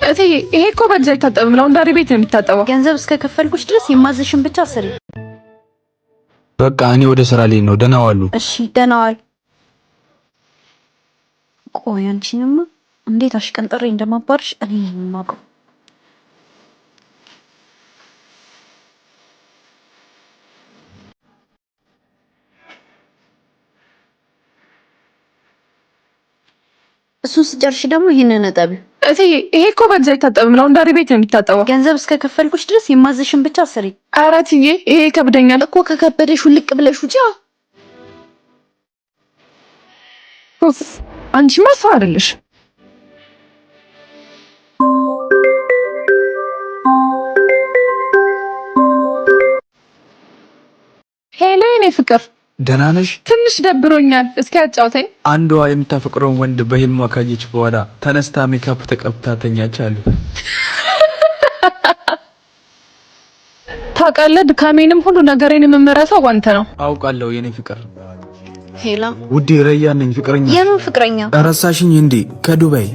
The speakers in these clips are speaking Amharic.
እቴ ይሄ እኮ በእጅ አይታጠብም፣ ላውንደሪ ቤት ነው የሚታጠበው። ገንዘብ እስከከፈልኩሽ ድረስ የማዘሽን ብቻ ስሪ። በቃ እኔ ወደ ስራ ላይ ነው። ደህና ዋሉ። እሺ ደህና ዋል። ቆይ አንቺንማ እንዴት አሽቀንጥሬ እንደማባርሽ እኔ የማውቀው። እሱን ስጨርሽ ደግሞ ይሄንን ነጠቢ። እቴ ይሄ እኮ በእጅ አይታጠብም፣ ላውንደሪ ቤት ነው የሚታጠበው። ገንዘብ እስከከፈልኩሽ ድረስ የማዘሽን ብቻ ስሪ። ኧረ እትዬ ይሄ ከብደኛል እኮ ከከበደሽ ውልቅ ብለሽ ውጪ። አንቺማ ሰው አይደለሽ። ሄሎ የኔ ፍቅር ደህና ነሽ? ትንሽ ደብሮኛል፣ እስኪ አጫውተኝ። አንዷ የምታፈቅረውን ወንድ በህልሟ ካየች በኋላ ተነስታ ሜካፕ ተቀብታ ተኛች አሉ። ታውቃለህ፣ ድካሜንም ሁሉ ነገሬንም የምረሳው ባንተ ነው። አውቃለሁ የኔ ፍቅር። ሄሎ ውዴ፣ ረያን ነኝ ፍቅረኛ። የምን ፍቅረኛ? ረሳሽኝ እንዴ? ከዱባይ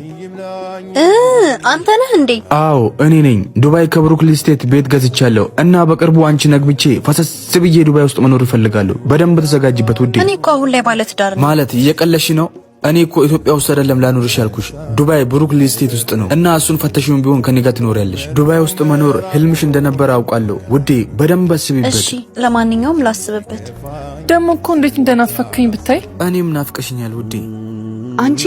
አንተ ነህ እንዴ? አዎ እኔ ነኝ። ዱባይ ከብሩክሊን ስቴት ቤት ገዝቻለሁ እና በቅርቡ አንቺ ነግብቼ ፈሰስ ብዬ ዱባይ ውስጥ መኖር እፈልጋለሁ። በደንብ ተዘጋጅበት ውዴ። እኔ እኮ አሁን ላይ ባለ ትዳር ነኝ። ማለት እየቀለሽ ነው? እኔ እኮ ኢትዮጵያ ውስጥ አይደለም ላኖርሽ ያልኩሽ፣ ዱባይ ብሩክሊን ስቴት ውስጥ ነው እና እሱን ፈተሽውን ቢሆን ከኔ ጋር ትኖሪያለሽ። ዱባይ ውስጥ መኖር ህልምሽ እንደነበረ አውቃለሁ ውዴ፣ በደንብ አስቢበት። እሺ ለማንኛውም ላስብበት። ደግሞ እኮ እንዴት እንደናፈከኝ ብታይ። እኔም ናፍቀሽኛል ውዴ። አንቺ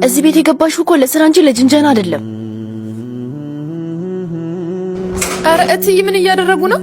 እዚህ ቤት የገባሽው እኮ ለስራ እንጂ ለጅንጀና አይደለም። ኧረ እትዬ ምን እያደረጉ ነው?